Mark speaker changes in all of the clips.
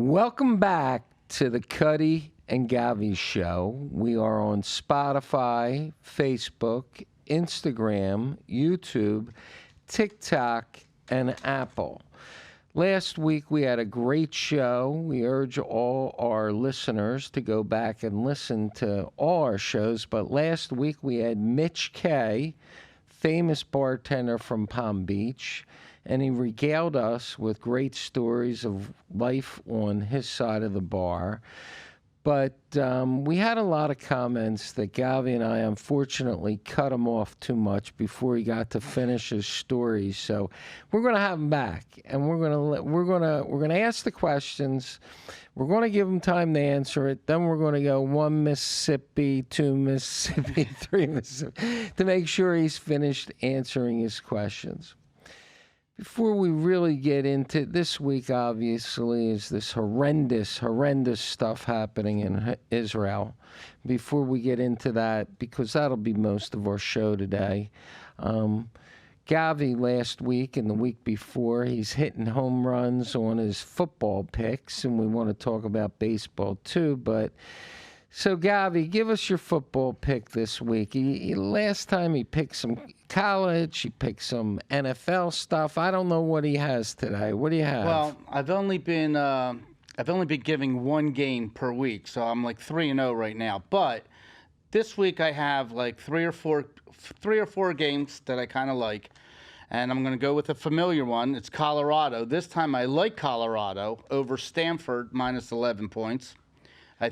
Speaker 1: Welcome back to the Cuddy and Govy Show. We are on Spotify, Facebook, Instagram, YouTube, TikTok, and Apple. Last week we had a great show. We urge all our listeners to go back and listen to all our shows. But last week we had Mitch K., famous bartender from Palm Beach, and he regaled us with great stories of life on his side of the bar. But we had a lot of comments that Govy and I unfortunately cut him off too much before he got to finish his story. So we're going to have him back, and we're going to ask the questions. We're going to give him time to answer it. Then we're going to go 1 Mississippi, 2 Mississippi, 3 Mississippi to make sure he's finished answering his questions. Before we really get into this week, obviously, is this horrendous stuff happening in Israel. Before we get into that, because that'll be most of our show today, Govy last week and the week before, he's hitting home runs on his football picks, and we want to talk about baseball too, but... So, Govy, give us your football pick this week. Last time he picked some college, he picked some NFL stuff. I don't know what he has today. What do you have?
Speaker 2: Well, I've only been giving one game per week, so I'm like 3-0 right now. But this week I have like three or four games that I kind of like, and I'm going to go with a familiar one. It's Colorado. This time I like Colorado over Stanford minus 11 points.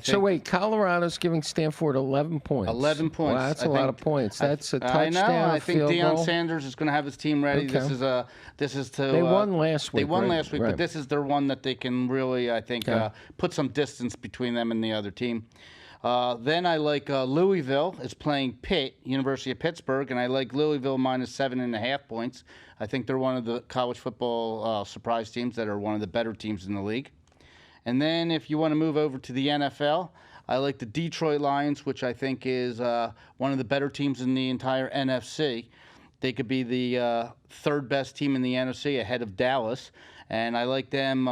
Speaker 1: So wait, Colorado's giving Stanford 11 points.
Speaker 2: 11 points.
Speaker 1: Wow, that's a lot of points. That's a touchdown.
Speaker 2: I know. I think Deion
Speaker 1: goal.
Speaker 2: Sanders is going to have his team ready.
Speaker 1: Okay.
Speaker 2: This is to.
Speaker 1: They won last week.
Speaker 2: They won
Speaker 1: right?
Speaker 2: last week,
Speaker 1: right.
Speaker 2: But this is their one that they can really, I think, put some distance between them and the other team. Then I like Louisville is playing Pitt, University of Pittsburgh, and I like Louisville minus 7.5 points. I think they're one of the college football surprise teams that are one of the better teams in the league. And then if you want to move over to the NFL, I like the Detroit Lions, which I think is one of the better teams in the entire NFC. They could be the third best team in the NFC ahead of Dallas. And I like them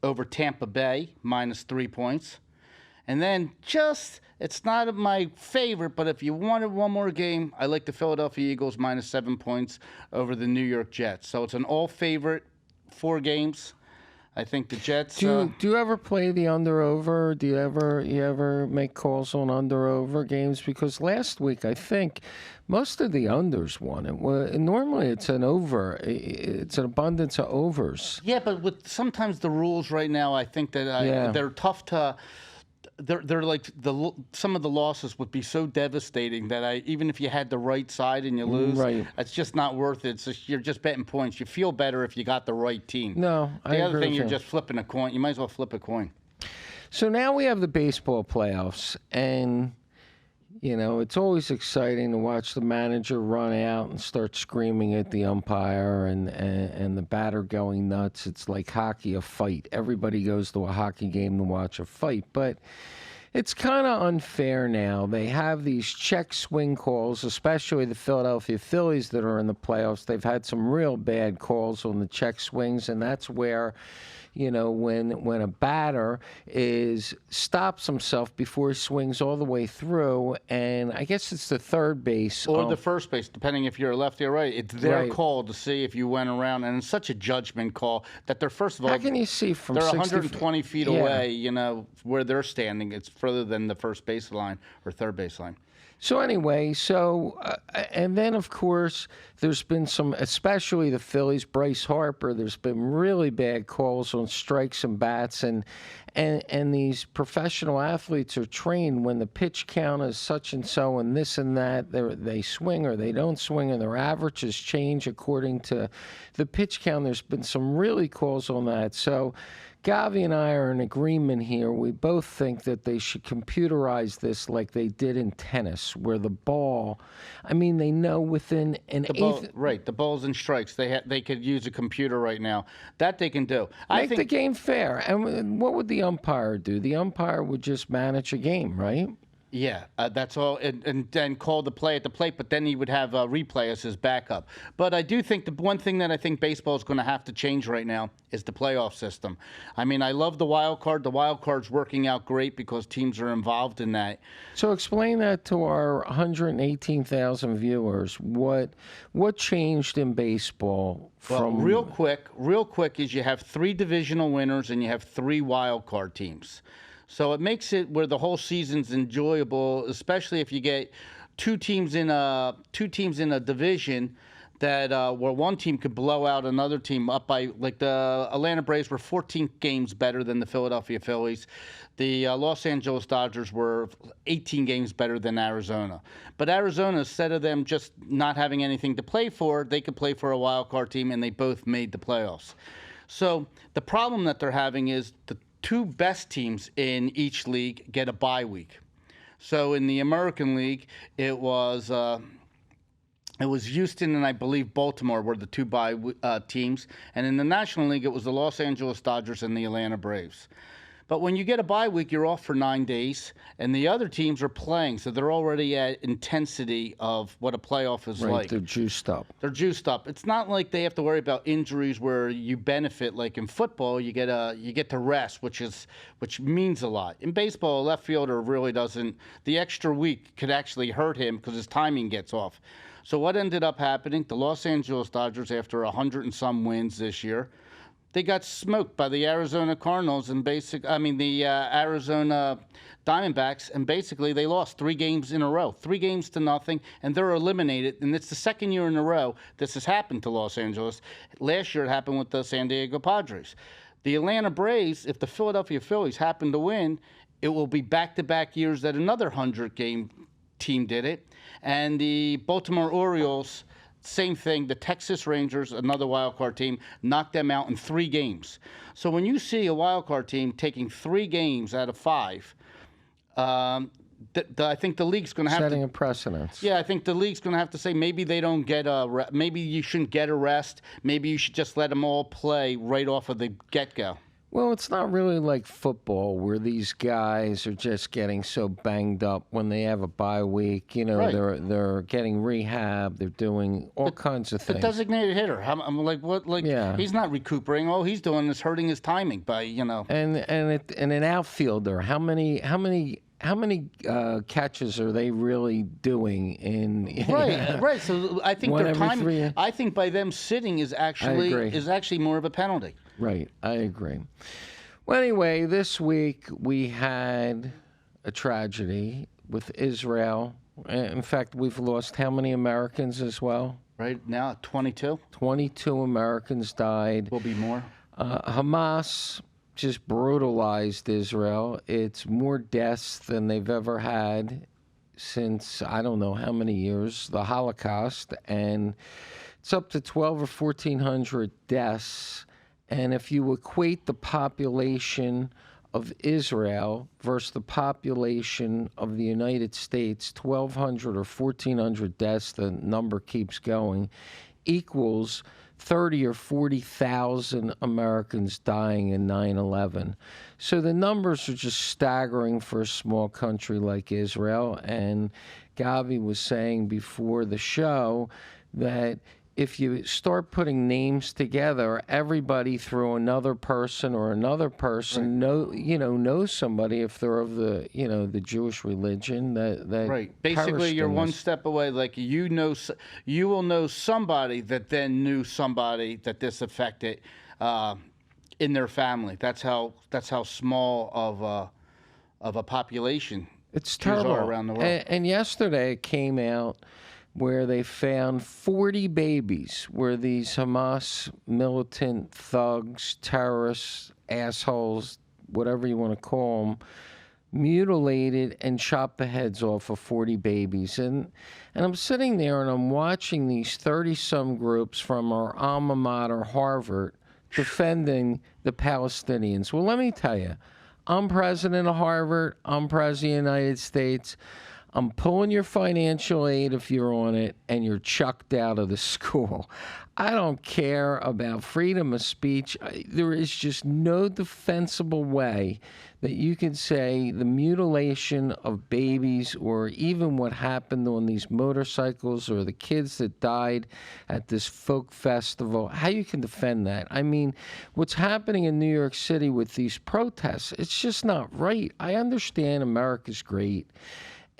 Speaker 2: over Tampa Bay, minus 3 points. And then it's not my favorite, but if you wanted one more game, I like the Philadelphia Eagles, minus 7 points over the New York Jets. So it's an all favorite 4 games. I think the Jets.
Speaker 1: Do you ever play the under/over? Do you ever make calls on under/over games? Because last week I think most of the unders won. Normally it's an over. It's an abundance of overs.
Speaker 2: Yeah, but with sometimes the rules right now, I think that they're tough to. They're like some of the losses would be so devastating that even if you had the right side and you lose, it's just not worth it. You're just betting points. You feel better if you got the right team.
Speaker 1: No,
Speaker 2: the other thing, you're just flipping a coin. You might as well flip a coin.
Speaker 1: So now we have the baseball playoffs, and you know it's always exciting to watch the manager run out and start screaming at the umpire and the batter going nuts. It's like hockey, a fight. Everybody goes to a hockey game to watch a fight, but it's kind of unfair now. They have these check swing calls, especially the Philadelphia Phillies that are in the playoffs. They've had some real bad calls on the check swings, and that's where, you know, when a batter stops himself before he swings all the way through, and I guess it's the third base.
Speaker 2: Or the first base, depending if you're a lefty or right. It's their call to see if you went around, and it's such a judgment call that they're, first of all...
Speaker 1: How can you see from
Speaker 2: they're
Speaker 1: 60
Speaker 2: 120 feet away, you know, where they're standing. It's further than the first baseline or third baseline.
Speaker 1: So anyway, and then, of course, there's been some, especially the Phillies, Bryce Harper, there's been really bad calls on strikes and bats, and these professional athletes are trained when the pitch count is such and so and this and that, they swing or they don't swing, and their averages change according to the pitch count. There's been some really calls on that. So Govy and I are in agreement here. We both think that they should computerize this like they did in tennis, where the ball, I mean, they know within an eighth.
Speaker 2: Right, the balls and strikes. They could use a computer right now. That they can do.
Speaker 1: Make the game fair. And what would the umpire do? The umpire would just manage a game, right?
Speaker 2: Yeah, that's all, and then call the play at the plate, but then he would have replay as his backup. But I do think the one thing that I think baseball is going to have to change right now is the playoff system. I mean, I love the wild card. The wild card's working out great because teams are involved in that.
Speaker 1: So explain that to our 118,000 viewers. What changed in baseball from
Speaker 2: Real quick is you have 3 divisional winners and you have 3 wild card teams. So it makes it where the whole season's enjoyable, especially if you get two teams in a division that where one team could blow out another team up by, like the Atlanta Braves were 14 games better than the Philadelphia Phillies. The Los Angeles Dodgers were 18 games better than Arizona. But Arizona, instead of them just not having anything to play for, they could play for a wild card team, and they both made the playoffs. So the problem that they're having is the 2 best teams in each league get a bye week. So in the American League, it was Houston and I believe Baltimore were the 2 bye teams, and in the National League, it was the Los Angeles Dodgers and the Atlanta Braves. But when you get a bye week, you're off for 9 days, and the other teams are playing, so they're already at intensity of what a playoff is like.
Speaker 1: They're juiced up.
Speaker 2: They're juiced up. It's not like they have to worry about injuries where you benefit. Like in football, you get to rest, which means a lot. In baseball, a left fielder really doesn't. The extra week could actually hurt him because his timing gets off. So what ended up happening? The Los Angeles Dodgers, after 100 and some wins this year, they got smoked by the Arizona Cardinals and the Arizona Diamondbacks, and basically they lost 3 games in a row, 3 games to nothing, and they're eliminated. And it's the second year in a row this has happened to Los Angeles. Last year it happened with the San Diego Padres. The Atlanta Braves, if the Philadelphia Phillies happen to win, it will be back-to-back years that another 100-game team did it. And the Baltimore Orioles, same thing. The Texas Rangers, another wild card team, knocked them out in 3 games. So when you see a wild card team taking 3 games out of 5, I think the league's going to have
Speaker 1: setting a precedence.
Speaker 2: Yeah, I think the league's going to have to say maybe they don't get maybe you shouldn't get a rest. Maybe you should just let them all play right off of the get-go.
Speaker 1: Well, it's not really like football where these guys are just getting so banged up when they have a bye week. You know,
Speaker 2: Right.
Speaker 1: they're getting rehab. They're doing all kinds of
Speaker 2: The
Speaker 1: things.
Speaker 2: designated hitter. I'm like, what? Like,
Speaker 1: Yeah.
Speaker 2: he's not recuperating. All he's doing is hurting his timing by,
Speaker 1: And an outfielder, how many catches are they really doing in?
Speaker 2: Right. So I think
Speaker 1: One
Speaker 2: their
Speaker 1: every
Speaker 2: timing.
Speaker 1: 3.
Speaker 2: I think by them sitting is
Speaker 1: agree.
Speaker 2: actually more of a penalty.
Speaker 1: Right, I agree. Well, anyway, this week we had a tragedy with Israel. In fact, we've lost how many Americans as well?
Speaker 2: Right now, 22
Speaker 1: 22 Americans died.
Speaker 2: will be more.
Speaker 1: Hamas just brutalized Israel. It's more deaths than they've ever had since I don't know how many years, the Holocaust, and it's up to 12 or 1,400 deaths. And if you equate the population of Israel versus the population of the United States, 1,200 or 1,400 deaths, the number keeps going, equals 30 or 40,000 Americans dying in 9/11. So the numbers are just staggering for a small country like Israel. And Govy was saying before the show that if you start putting names together, everybody through another person or another person knows somebody if they're of the the Jewish religion that
Speaker 2: Right. Basically,
Speaker 1: perished
Speaker 2: you're
Speaker 1: in
Speaker 2: one
Speaker 1: this.
Speaker 2: step away. Like you will know somebody that then knew somebody that this affected in their family. That's how small of a population
Speaker 1: It's
Speaker 2: Jews
Speaker 1: terrible.
Speaker 2: are around the world.
Speaker 1: And yesterday it came out where they found 40 babies where these Hamas militant thugs, terrorists, assholes, whatever you want to call them, mutilated and chopped the heads off of 40 babies. And I'm sitting there and I'm watching these 30-some groups from our alma mater, Harvard, defending the Palestinians. Well, let me tell you, I'm president of Harvard. I'm president of the United States. I'm pulling your financial aid if you're on it, and you're chucked out of the school. I don't care about freedom of speech. There is just no defensible way that you can say the mutilation of babies, or even what happened on these motorcycles, or the kids that died at this folk festival, how you can defend that. I mean, what's happening in New York City with these protests, it's just not right. I understand America's great,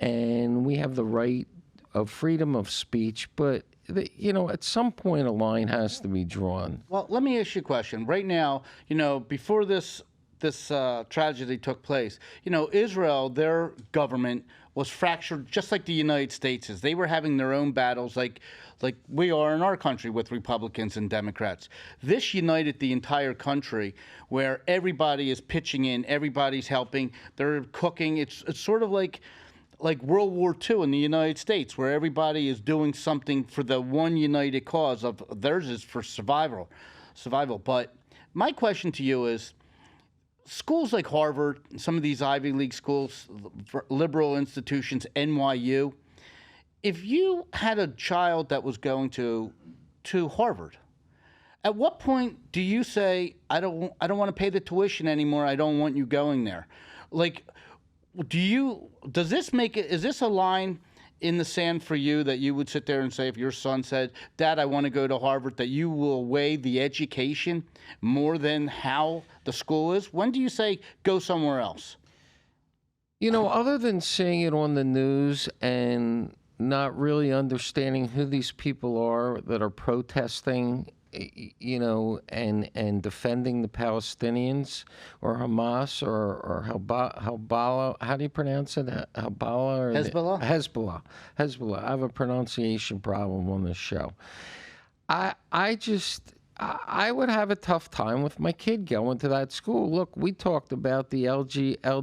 Speaker 1: and we have the right of freedom of speech, but at some point a line has to be drawn.
Speaker 2: Well, let me ask you a question. Right now, before this tragedy took place, Israel, their government was fractured just like the United States is. They were having their own battles like we are in our country with Republicans and Democrats. This united the entire country, where everybody is pitching in, everybody's helping, they're cooking. It's sort of like World War II in the United States, where everybody is doing something for the one united cause of theirs is for survival. But my question to you is, schools like Harvard, some of these Ivy League schools, liberal institutions, NYU, if you had a child that was going to Harvard, at what point do you say, I don't want to pay the tuition anymore, I don't want you going there? Does this make it, is this a line in the sand for you that you would sit there and say, if your son said, Dad, I want to go to Harvard, that you will weigh the education more than how the school is? When do you say, go somewhere else?
Speaker 1: Other than seeing it on the news and not really understanding who these people are that are protesting, and defending the Palestinians, or Hamas, or Hezbollah. How do you pronounce it? Hezbollah? Or
Speaker 2: Hezbollah?
Speaker 1: Hezbollah. I have a pronunciation problem on this show. I would have a tough time with my kid going to that school. Look, we talked about the LGBTQ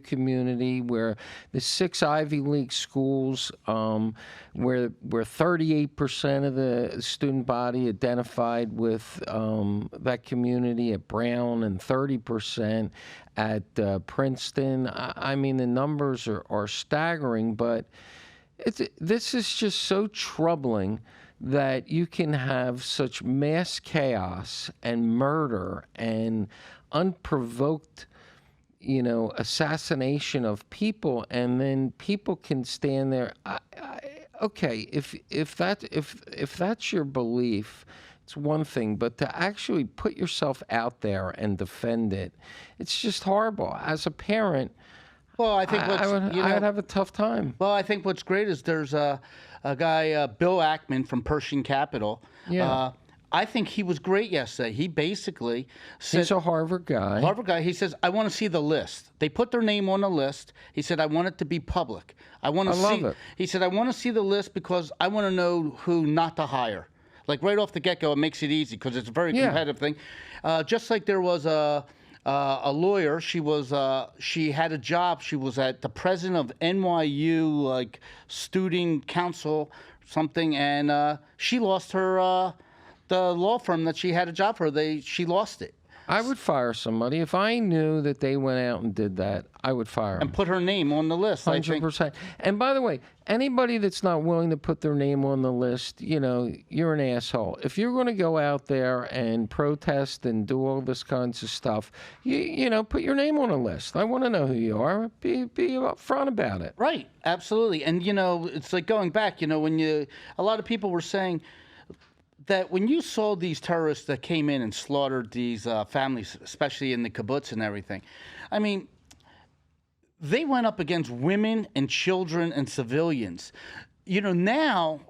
Speaker 1: community, where the 6 Ivy League schools, where 38% of the student body identified with that community at Brown, and 30% at Princeton. I mean, the numbers are staggering, but this is just so troubling that you can have such mass chaos and murder and unprovoked, assassination of people, and then people can stand there. Okay, if that's your belief, it's one thing, but to actually put yourself out there and defend it, it's just horrible. As a parent,
Speaker 2: well, I think
Speaker 1: I would have a tough time.
Speaker 2: Well, I think what's great is there's a guy, Bill Ackman from Pershing Capital.
Speaker 1: Yeah.
Speaker 2: I think he was great yesterday. He basically said,
Speaker 1: he's a Harvard guy.
Speaker 2: He says, I want to see the list. They put their name on the list. He said, I want it to be public. I love it. He said, I want to see the list because I want to know who not to hire. Like right off the get-go, it makes it easy because it's a very competitive thing. Just like there was a lawyer. She had a job. She was at the president of NYU, like student council, something, and she lost her the law firm that she had a job for. She lost it.
Speaker 1: I would fire somebody if I knew that they went out and did that. I would fire them
Speaker 2: and put her name on the list.
Speaker 1: 100%. And by the way, anybody that's not willing to put their name on the list, you're an asshole. If you're going to go out there and protest and do all this kinds of stuff, you put your name on a list. I want to know who you are. Be upfront about it.
Speaker 2: Right. Absolutely. And it's like going back. When a lot of people were saying that when you saw these terrorists that came in and slaughtered these families, especially in the kibbutz and everything, I mean, they went up against women and children and civilians. Now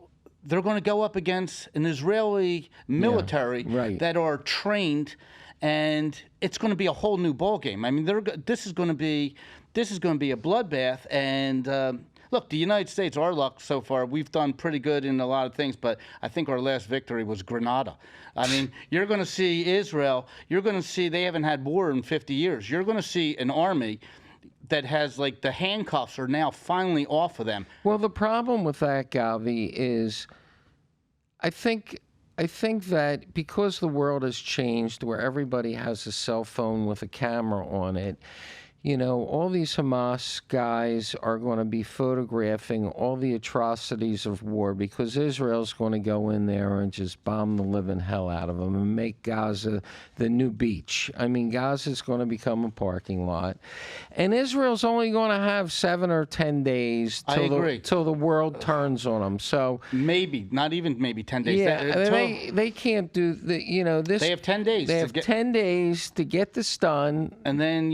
Speaker 2: they're going to go up against an Israeli military that are trained, and it's going to be a whole new ballgame. I mean, this is going to be a bloodbath, and look, the United States, our luck so far, we've done pretty good in a lot of things, but I think our last victory was Grenada. I mean, you're going to see Israel, you're going to see they haven't had war in 50 years. You're going to see an army that has, like, the handcuffs are now finally off of them.
Speaker 1: Well, the problem with that, Govy, is I think that because the world has changed, where everybody has a cell phone with a camera on it, all these Hamas guys are going to be photographing all the atrocities of war because Israel's going to go in there and just bomb the living hell out of them and make Gaza the new beach. I mean, Gaza's going to become a parking lot. And Israel's only going to have 7 or 10 days till the world turns on them. So
Speaker 2: maybe, not even maybe 10 days.
Speaker 1: Yeah, they can't do this.
Speaker 2: They have 10 days.
Speaker 1: They have 10 days to get this done.
Speaker 2: And then,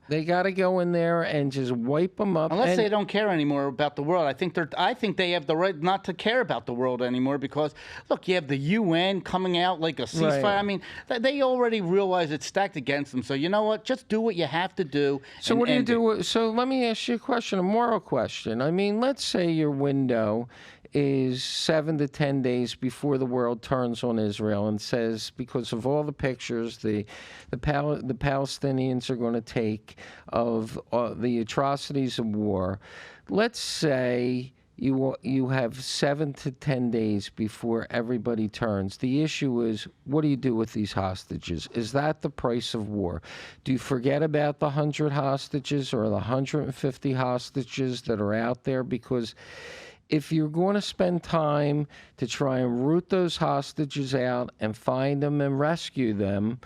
Speaker 1: they got to go in there and just wipe them up.
Speaker 2: Unless they don't care anymore about the world. I think they have the right not to care about the world anymore because, look, you have the UN coming out like a ceasefire.
Speaker 1: Right.
Speaker 2: I mean, they already realize it's stacked against them. So you know what? Just do what you have to do.
Speaker 1: So what do you do? So let me ask you a question, a moral question. I mean, let's say your window is 7 to 10 days before the world turns on Israel and says, because of all the pictures the Palestinians are going to take of the atrocities of war, let's say you have 7 to 10 days before everybody turns. The issue is, what do you do with these hostages? Is that the price of war? Do you forget about the 100 hostages or the 150 hostages that are out there? Because if you're going to spend time to try and root those hostages out and find them and rescue them,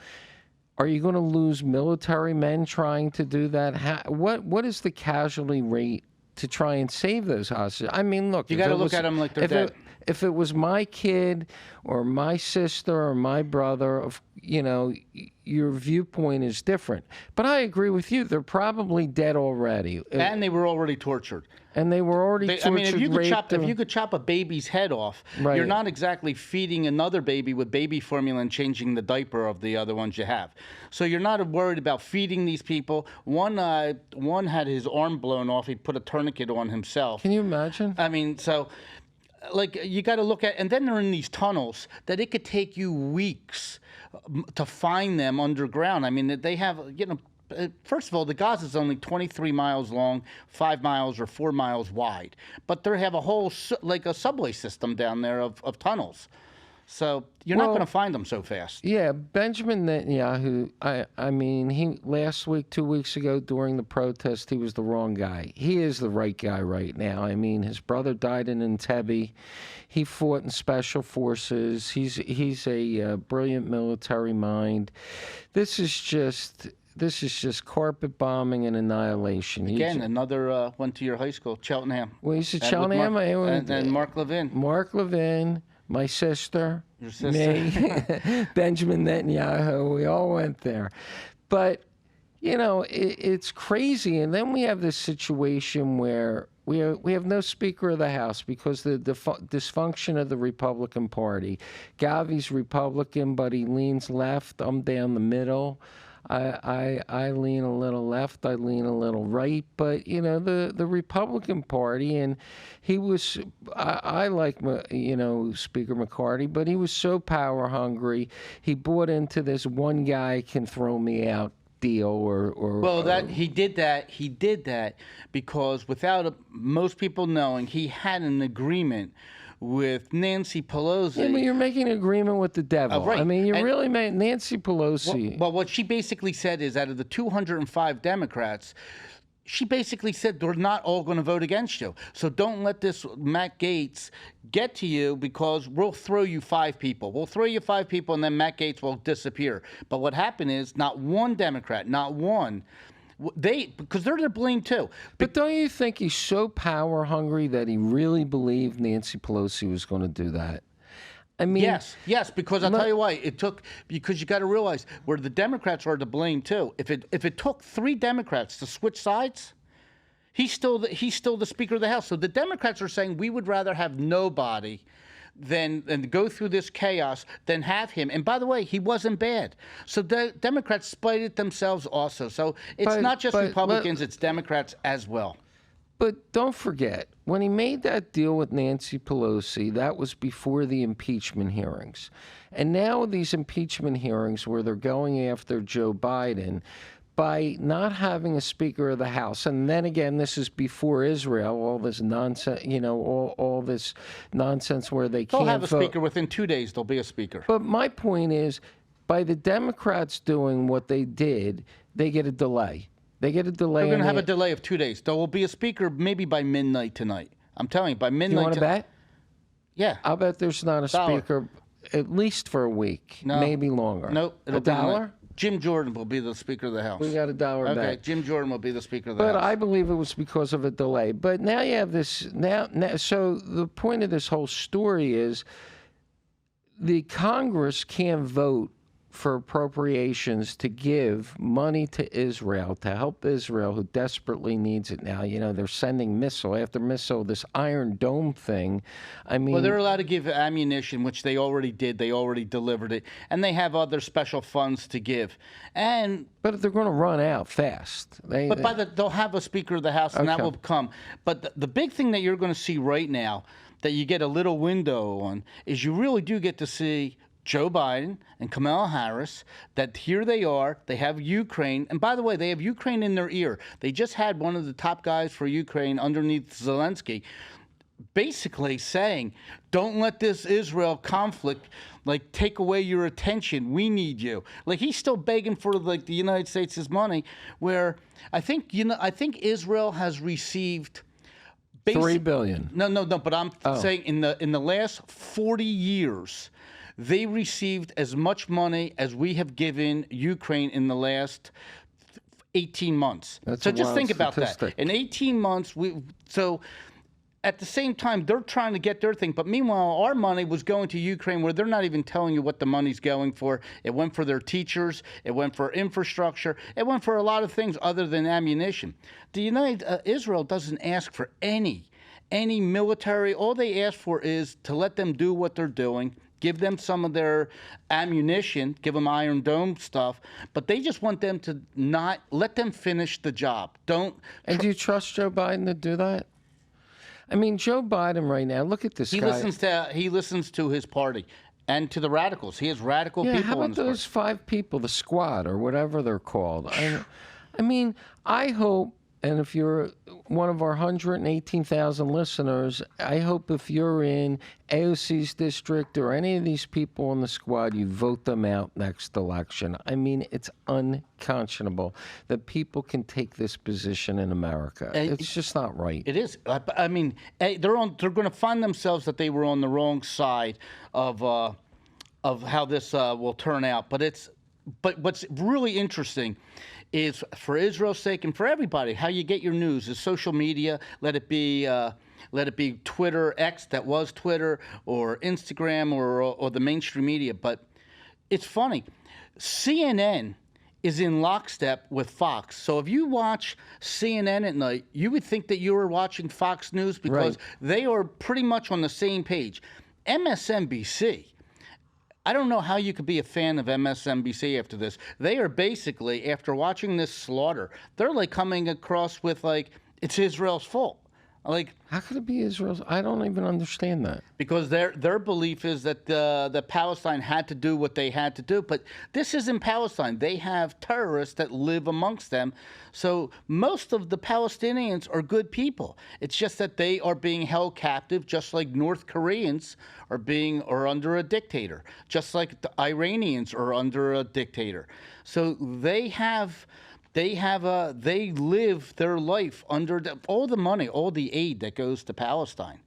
Speaker 1: are you going to lose military men trying to do that? What is the casualty rate to try and save those hostages? I mean, look,
Speaker 2: you got to look at them like they're dead.
Speaker 1: If it was my kid or my sister or my brother, your viewpoint is different. But I agree with you. They're probably dead already.
Speaker 2: And they were already tortured.
Speaker 1: And they were already tortured.
Speaker 2: I mean, if you could chop a baby's head off,
Speaker 1: right,
Speaker 2: you're not exactly feeding another baby with baby formula and changing the diaper of the other ones you have. So you're not worried about feeding these people. One had his arm blown off. He put a tourniquet on himself.
Speaker 1: Can you imagine?
Speaker 2: I mean, so you got to look at, and then they're in these tunnels that it could take you weeks to find them underground. I mean, they have, first of all, the Gaza is only 23 miles long, 5 miles or 4 miles wide, but they have a whole like a subway system down there of tunnels. So you're not going to find them so fast.
Speaker 1: Yeah, Benjamin Netanyahu, I mean, he last week, 2 weeks ago during the protest, he was the wrong guy. He is the right guy right now. I mean, his brother died in Entebbe. He fought in special forces. He's a brilliant military mind. This is just carpet bombing and annihilation.
Speaker 2: Again, another went to your high school, Cheltenham.
Speaker 1: Well, he's at Cheltenham.
Speaker 2: And Mark Levin.
Speaker 1: Mark Levin. My sister,
Speaker 2: your sister,
Speaker 1: me, Benjamin Netanyahu, we all went there. But, it's crazy. And then we have this situation where we have no Speaker of the House because the dysfunction of the Republican Party. Govy's Republican, but he leans left. I'm down the middle. I lean a little left, I lean a little right, but the Republican Party, and he was, I like Speaker McCarthy, but he was so power hungry, he bought into this one guy can throw me out deal
Speaker 2: he did that because without most people knowing, he had an agreement with Nancy Pelosi.
Speaker 1: Yeah, but you're making an agreement with the devil.
Speaker 2: Right.
Speaker 1: I mean, you really made Nancy Pelosi.
Speaker 2: Well, what she basically said is out of the 205 Democrats, she basically said they're not all going to vote against you. So don't let this Matt Gaetz get to you because we'll throw you 5 people. We'll throw you 5 people and then Matt Gaetz will disappear. But what happened is not one Democrat, not one, because they're to blame too.
Speaker 1: But don't you think he's so power hungry that he really believed Nancy Pelosi was going to do that? I mean,
Speaker 2: yes, because I'll tell you why. Because you got to realize where the Democrats are to blame too. If it took 3 Democrats to switch sides, he's still the Speaker of the House. So the Democrats are saying we would rather have nobody than go through this chaos than have him. And by the way, he wasn't bad. So the Democrats spited themselves also. So it's not just Republicans, it's Democrats as well.
Speaker 1: But don't forget, when he made that deal with Nancy Pelosi, that was before the impeachment hearings. And now these impeachment hearings where they're going after Joe Biden, by not having a Speaker of the House, and then again, this is before Israel, all this nonsense, all this nonsense where they can't
Speaker 2: They'll have a
Speaker 1: vote.
Speaker 2: Speaker within 2 days. There'll be a Speaker.
Speaker 1: But my point is, by the Democrats doing what they did, they get a delay. They get a delay.
Speaker 2: They're going to have a
Speaker 1: the-
Speaker 2: delay of 2 days. There will be a speaker maybe by midnight tonight. I'm telling you, by midnight.
Speaker 1: You want to bet?
Speaker 2: Yeah.
Speaker 1: I'll bet there's not a
Speaker 2: Dollar.
Speaker 1: speaker at least for a week,
Speaker 2: No.
Speaker 1: maybe longer.
Speaker 2: Nope.
Speaker 1: A dollar?
Speaker 2: Jim Jordan will be the Speaker of the House.
Speaker 1: We got a dollar
Speaker 2: Okay,
Speaker 1: bet.
Speaker 2: Jim Jordan will be the Speaker of the
Speaker 1: But
Speaker 2: House.
Speaker 1: I believe it was because of a delay. But now you have this now. So the point of this whole story is the Congress can't vote for appropriations to give money to Israel to help Israel, who desperately needs it now. You know, they're sending missile after missile, this Iron Dome thing. I mean,
Speaker 2: Well, they're allowed to give ammunition, which they already did. They already delivered it. And they have other special funds to give.
Speaker 1: but they're going to run out fast.
Speaker 2: They'll have a Speaker of the House, and that
Speaker 1: Okay.
Speaker 2: will come. But the big thing that you're going to see right now that you get a little window on is you really do get to see Joe Biden and Kamala Harris, that here they are. They have Ukraine. And by the way, they have Ukraine in their ear. They just had one of the top guys for Ukraine underneath Zelensky basically saying, don't let this Israel conflict take away your attention. We need you. He's still begging for the United States' money, where I think Israel has received
Speaker 1: $3 billion.
Speaker 2: No. But I'm saying in the last 40 years, they received as much money as we have given Ukraine in the last 18 months.
Speaker 1: That's
Speaker 2: so
Speaker 1: a
Speaker 2: just
Speaker 1: wild
Speaker 2: think about that.
Speaker 1: statistic.
Speaker 2: In 18 months, at the same time, they're trying to get their thing. But meanwhile, our money was going to Ukraine, where they're not even telling you what the money's going for. It went for their teachers. It went for infrastructure. It went for a lot of things other than ammunition. Israel doesn't ask for any military. All they ask for is to let them do what they're doing, give them some of their ammunition, give them Iron Dome stuff, but they just want them to not let them finish the job.
Speaker 1: And do you trust Joe Biden to do that? I mean, Joe Biden right now, look at this
Speaker 2: He
Speaker 1: guy.
Speaker 2: listens to his party and to the radicals. He has radical
Speaker 1: Yeah,
Speaker 2: people
Speaker 1: how
Speaker 2: in
Speaker 1: about
Speaker 2: his
Speaker 1: those
Speaker 2: party.
Speaker 1: 5 people, the squad or whatever they're called? I mean, I hope, and if you're one of our 118,000 listeners, I hope if you're in AOC's district or any of these people on the squad, you vote them out next election. I mean, it's unconscionable that people can take this position in America. It's just not right.
Speaker 2: It is. I mean, they're going to find themselves that they were on the wrong side of how this will turn out. But what's really interesting is, for Israel's sake and for everybody, how you get your news is social media. Let it be Twitter, X that was Twitter, or Instagram, or the mainstream media. But it's funny, CNN is in lockstep with Fox. So if you watch CNN at night, you would think that you were watching Fox News, because
Speaker 1: Right.
Speaker 2: they are pretty much on the same page. MSNBC. I don't know how you could be a fan of MSNBC after this. They are basically, after watching this slaughter, they're coming across with it's Israel's fault.
Speaker 1: How could it be Israel's? I don't even understand that.
Speaker 2: Because their belief is that the Palestine had to do what they had to do. But this isn't Palestine. They have terrorists that live amongst them. So most of the Palestinians are good people. It's just that they are being held captive, just like North Koreans are under a dictator, just like the Iranians are under a dictator. So they live their life under all the money, all the aid that goes to Palestine.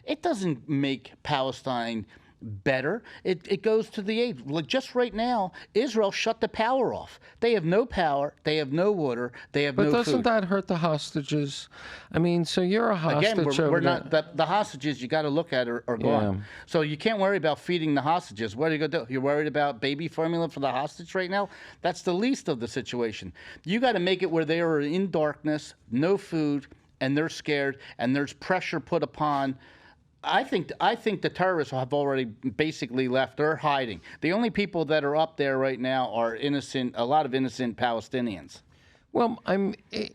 Speaker 2: It doesn't make Palestine better. It goes to the aid. Just right now, Israel shut the power off. They have no power. They have no water. They have no food.
Speaker 1: But doesn't that hurt the hostages? I mean, so you're a hostage.
Speaker 2: Again, we're
Speaker 1: over
Speaker 2: not the hostages you got to look at are gone.
Speaker 1: Yeah.
Speaker 2: So you can't worry about feeding the hostages. What are you going to do? You're worried about baby formula for the hostage right now? That's the least of the situation. You got to make it where they are in darkness, no food, and they're scared, and there's pressure put upon. I think the terrorists have already basically left. They're hiding. The only people that are up there right now are a lot of innocent Palestinians.
Speaker 1: Well,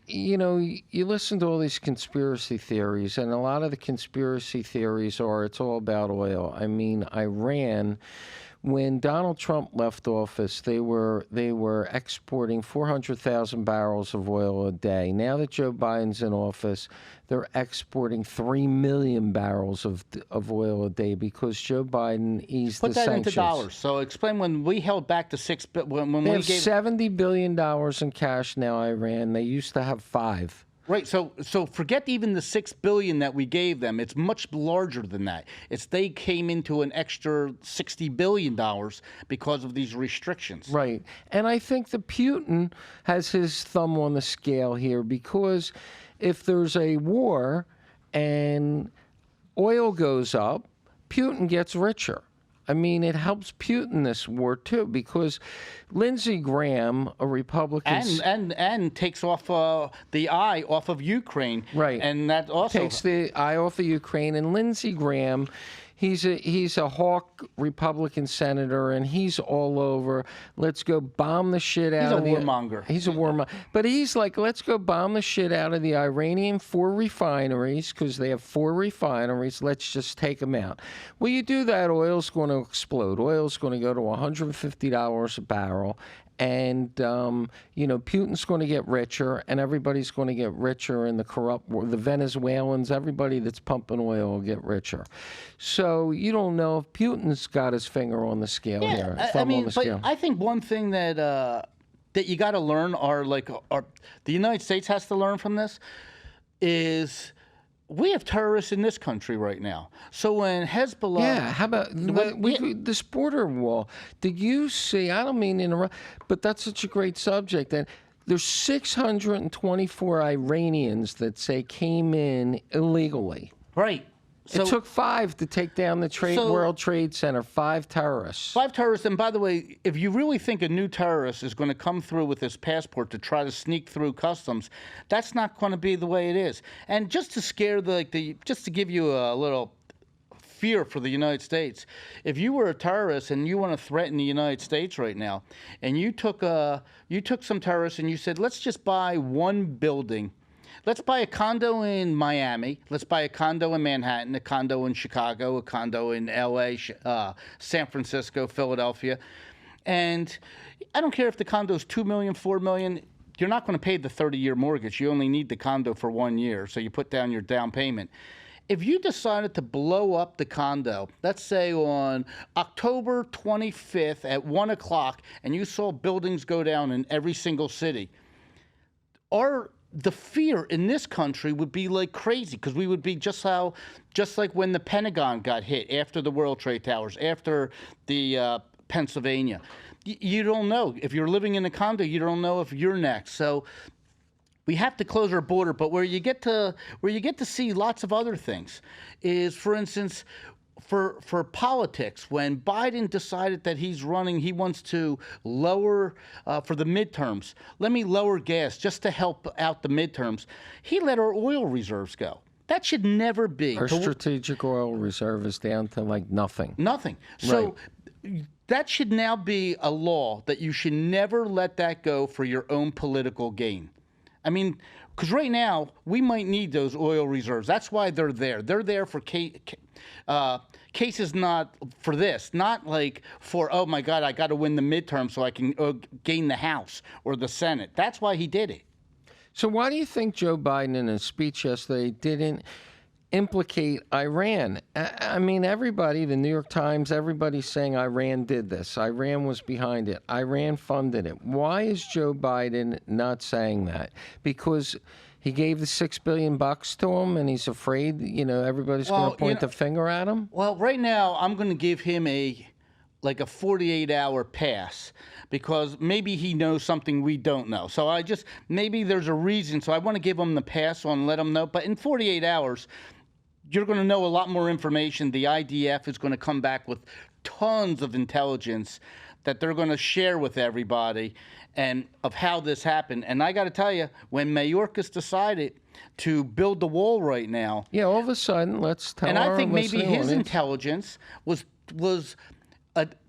Speaker 1: you listen to all these conspiracy theories, and a lot of the conspiracy theories are it's all about oil. I mean, Iran when Donald Trump left office, they were exporting 400,000 barrels of oil a day. Now that Joe Biden's in office, they're exporting 3 million barrels of oil a day because Joe Biden eased the sanctions.
Speaker 2: Put that into dollars. So explain when we held back the when
Speaker 1: they
Speaker 2: we
Speaker 1: have
Speaker 2: gave
Speaker 1: $70 billion in cash now, Iran. They used to have 5.
Speaker 2: Right, so forget even the $6 billion that we gave them. It's much larger than that. They came into an extra $60 billion because of these restrictions.
Speaker 1: Right, and I think that Putin has his thumb on the scale here because if there's a war and oil goes up, Putin gets richer. I mean, it helps Putin this war too, because Lindsey Graham, a Republican,
Speaker 2: and takes off the eye off of Ukraine,
Speaker 1: right?
Speaker 2: And that also
Speaker 1: takes the eye off of Ukraine. And Lindsey Graham, he's a hawk Republican senator, and he's all over. Let's go bomb the shit out of the.
Speaker 2: He's a warmonger.
Speaker 1: He's a warmonger, but he's like, let's go bomb the shit out of the Iranian 4 refineries because they have 4 refineries. Let's just take them out. Well, you do that, oil's going to explode. Oil's going to go to $150 a barrel. And, Putin's going to get richer, and everybody's going to get richer, and the Venezuelans, everybody that's pumping oil will get richer. So you don't know if Putin's got his finger on the scale here.
Speaker 2: But I think one thing that you got to learn, the United States has to learn from this, is we have terrorists in this country right now. So when Hezbollah...
Speaker 1: Yeah, how about this border wall? Did you see, I don't mean to interrupt, but that's such a great subject. And there's 624 Iranians that say came in illegally.
Speaker 2: Right. So,
Speaker 1: it took 5 to take down the World Trade Center, 5 terrorists.
Speaker 2: 5 terrorists, and by the way, if you really think a new terrorist is going to come through with his passport to try to sneak through customs, that's not going to be the way it is. And just to scare just to give you a little fear for the United States, if you were a terrorist and you want to threaten the United States right now, and you took some terrorists and you said, let's just buy one building. Let's buy a condo in Miami. Let's buy a condo in Manhattan, a condo in Chicago, a condo in L.A., San Francisco, Philadelphia. And I don't care if the condo is $2 million, $4 million. You're not going to pay the 30-year mortgage. You only need the condo for 1 year, so you put down your down payment. If you decided to blow up the condo, let's say on October 25th at 1 o'clock, and you saw buildings go down in every single city, the fear in this country would be like crazy, because we would be just like when the Pentagon got hit after the World Trade Towers, after the Pennsylvania. You don't know. If you're living in a condo, you don't know if you're next. So we have to close our border. But where you get to see lots of other things is, for instance, for politics, when Biden decided that he wants to lower, for the midterms, let me lower gas just to help out the midterms, he let our oil reserves go. That should never be.
Speaker 1: Our strategic oil reserve is down to like nothing.
Speaker 2: Nothing. So that should now be a law that you should never let that go for your own political gain. I mean, because right now, we might need those oil reserves. That's why they're there. They're there for cases, not for this. Not like for, oh, my God, I got to win the midterm so I can gain the House or the Senate. That's why he did it.
Speaker 1: So why do you think Joe Biden in his speech yesterday didn't implicate Iran? I mean, everybody, the New York Times, everybody's saying Iran did this. Iran was behind it. Iran funded it. Why is Joe Biden not saying that? Because he gave the $6 billion to him, and he's afraid, everybody's going to point the finger at him?
Speaker 2: Well, right now, I'm going to give him a 48-hour pass, because maybe he knows something we don't know. So maybe there's a reason. So I want to give him the pass on, let him know. But in 48 hours, you're going to know a lot more information. The IDF is going to come back with tons of intelligence that they're going to share with everybody, and of how this happened. And I got to tell you, when Mayorkas decided to build the wall right now,
Speaker 1: yeah, all of a sudden, let's tell.
Speaker 2: And I think maybe his intelligence was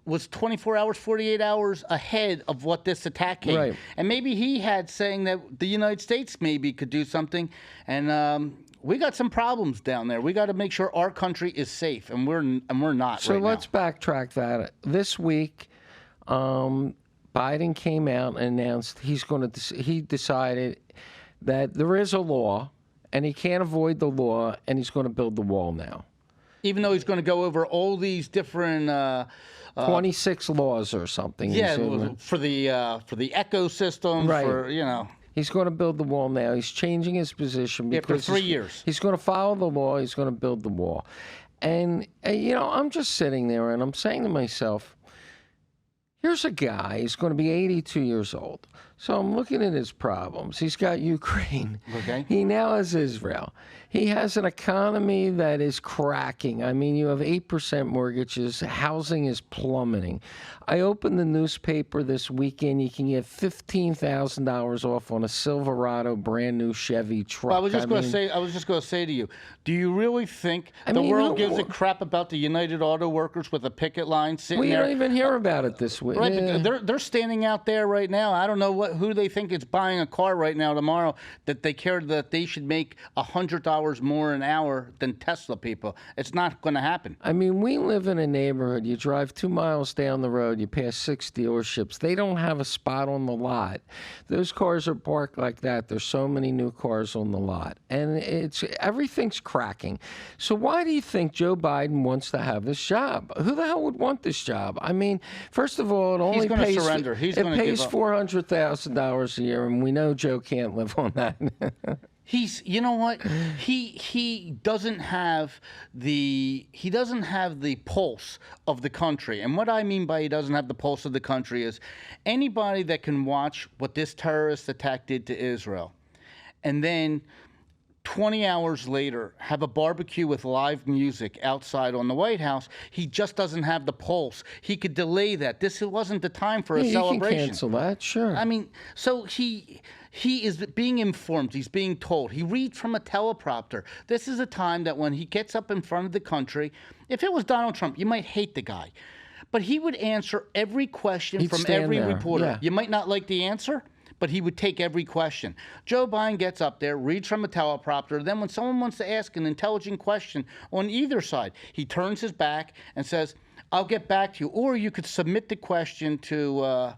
Speaker 2: was 24 hours, 48 hours ahead of what this attack came.
Speaker 1: Right.
Speaker 2: And maybe he had saying that the United States maybe could do something. And we got some problems down there. We got to make sure our country is safe, and we're not.
Speaker 1: So
Speaker 2: right
Speaker 1: let's backtrack that. This week, Biden came out and announced he decided that there is a law, and he can't avoid the law, and he's going to build the wall now.
Speaker 2: Even though he's going to go over all these different
Speaker 1: 26 laws or something.
Speaker 2: for the ecosystem,
Speaker 1: Right.
Speaker 2: for.
Speaker 1: He's going to build the wall now. He's changing his position
Speaker 2: For
Speaker 1: because
Speaker 2: 3 years.
Speaker 1: He's going to follow the law. He's going to build the wall. And, I'm just sitting there and I'm saying to myself, here's a guy. He's going to be 82 years old. So I'm looking at his problems. He's got Ukraine.
Speaker 2: Okay.
Speaker 1: He now has Israel. He has an economy that is cracking. I mean, you have 8% mortgages. Housing is plummeting. I opened the newspaper this weekend. You can get $15,000 off on a Silverado brand new Chevy truck.
Speaker 2: Well, I was just going to say to you, do you really think the world gives a crap about the United Auto Workers with a picket line sitting
Speaker 1: Well, you
Speaker 2: there?
Speaker 1: don't even hear about it this week.
Speaker 2: Right,
Speaker 1: Yeah.
Speaker 2: but they're standing out there right now. I don't know who they think is buying a car right now tomorrow that they care that they should make $100 more an hour than Tesla people. It's not going to happen.
Speaker 1: I mean, we live in a neighborhood. You drive 2 miles down the road, you pass 6 dealerships. They don't have a spot on the lot. Those cars are parked like that. There's so many new cars on the lot, and everything's cracking. So why do you think Joe Biden wants to have this job? Who the hell would want this job? I mean, first of all, it only
Speaker 2: going to
Speaker 1: pays
Speaker 2: surrender. He's
Speaker 1: it
Speaker 2: going to
Speaker 1: pays
Speaker 2: give up.
Speaker 1: $400,000 a year, and we know Joe can't live on that.
Speaker 2: You know what? He doesn't have the pulse of the country. And what I mean by he doesn't have the pulse of the country is anybody that can watch what this terrorist attack did to Israel, and then 20 hours later have a barbecue with live music outside on the White House, he just doesn't have the pulse. He could delay that. This wasn't the time for a celebration.
Speaker 1: You can cancel that, sure.
Speaker 2: I mean, so he is being informed. He's being told. He reads from a teleprompter. This is a time that when he gets up in front of the country, if it was Donald Trump, you might hate the guy. But he would answer every question
Speaker 1: He'd
Speaker 2: from
Speaker 1: stand
Speaker 2: every
Speaker 1: there.
Speaker 2: reporter.
Speaker 1: Yeah.
Speaker 2: You might not like the answer, but he would take every question. Joe Biden gets up there, reads from a teleprompter. Then when someone wants to ask an intelligent question on either side, he turns his back and says, I'll get back to you. Or you could submit the question to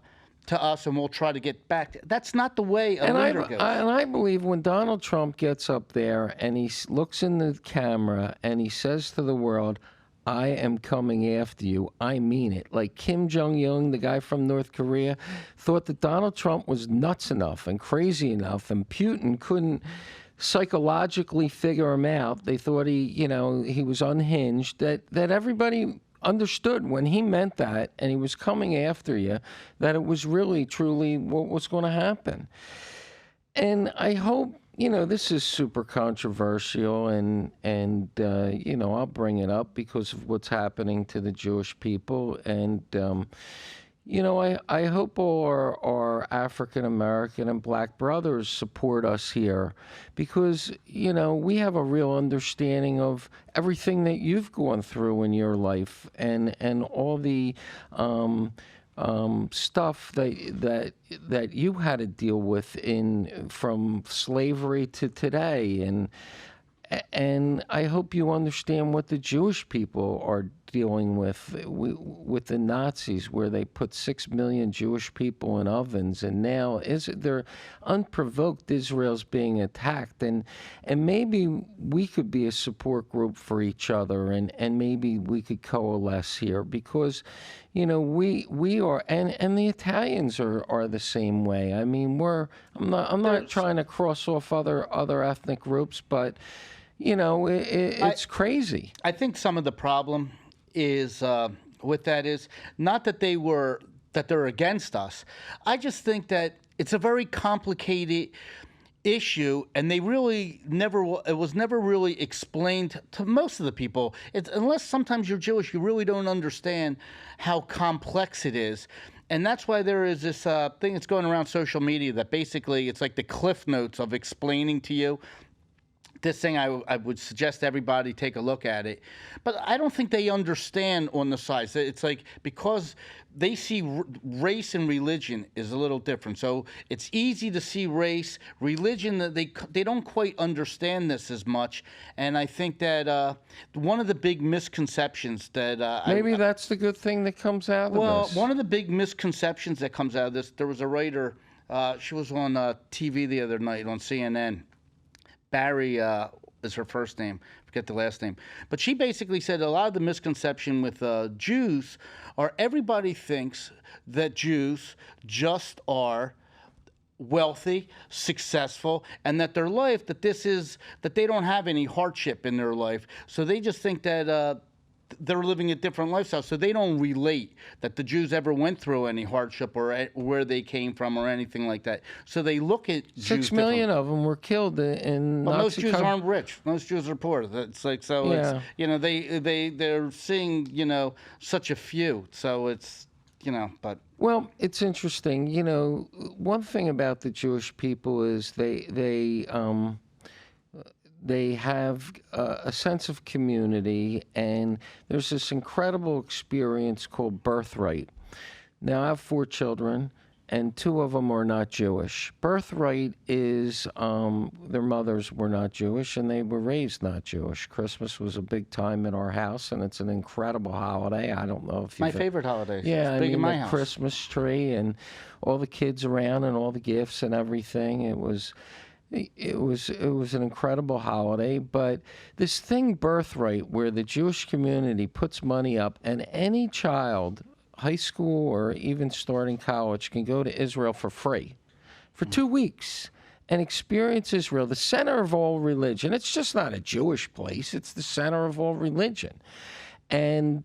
Speaker 2: us, and we'll try to get back. That's not the way a leader goes.
Speaker 1: And I believe when Donald Trump gets up there and he looks in the camera and he says to the world, I am coming after you, I mean it. Like Kim Jong-un, the guy from North Korea, thought that Donald Trump was nuts enough and crazy enough, and Putin couldn't psychologically figure him out. They thought he was unhinged, that everybody understood when he meant that and he was coming after you, that it was really, truly what was going to happen. And I hope, this is super controversial and I'll bring it up because of what's happening to the Jewish people. And, I hope all our African American and black brothers support us here because, we have a real understanding of everything that you've gone through in your life and all the stuff that you had to deal with from slavery to today. And I hope you understand what the Jewish people are dealing with the Nazis, where they put 6 million Jewish people in ovens, and now they're unprovoked. Israel's being attacked, and maybe we could be a support group for each other, and maybe we could coalesce here because, we are, and the Italians are the same way. I mean, I'm not trying to cross off other ethnic groups, but. It's crazy.
Speaker 2: I think some of the problem is with that is not that they're against us. I just think that it's a very complicated issue, and it was never really explained to most of the people. Unless sometimes you're Jewish, you really don't understand how complex it is. And that's why there is this thing that's going around social media that basically it's like the Cliff Notes of explaining to you. this thing, I would suggest everybody take a look at it. But I don't think they understand on the sides. It's like, because they see race and religion is a little different. So it's easy to see race, religion, that they don't quite understand this as much. And I think that one of the big misconceptions that
Speaker 1: Maybe that's the good thing that comes out of this.
Speaker 2: well, one of the big misconceptions that comes out of this, there was a writer, she was on TV the other night on CNN. Barry is her first name. Forget the last name. But she basically said a lot of the misconception with Jews are everybody thinks that Jews just are wealthy, successful, and that their life, that they don't have any hardship in their life. So they just think that they're living a different lifestyle, so they don't relate that the Jews ever went through any hardship or where they came from or anything like that. So they look at
Speaker 1: 6 million of them were killed in
Speaker 2: Nazi. Most Jews aren't
Speaker 1: country.
Speaker 2: rich. Most Jews are poor. It's like, so
Speaker 1: Yeah.
Speaker 2: it's, they're seeing such a few. So it's but.
Speaker 1: Well, it's interesting. One thing about the Jewish people is they have a sense of community, and there's this incredible experience called birthright. Now, I have 4 children, and 2 of them are not Jewish. Birthright is their mothers were not Jewish, and they were raised not Jewish. Christmas was a big time in our house, and it's an incredible holiday. I don't know if
Speaker 2: My
Speaker 1: you've
Speaker 2: favorite holiday.
Speaker 1: Yeah,
Speaker 2: It's big in my
Speaker 1: the
Speaker 2: house.
Speaker 1: Christmas tree and all the kids around and all the gifts and everything. It was an incredible holiday. But this thing, birthright, where the Jewish community puts money up, and any child, high school or even starting college, can go to Israel for free for 2 weeks and experience Israel, the center of all religion. It's just not a Jewish place. It's the center of all religion. And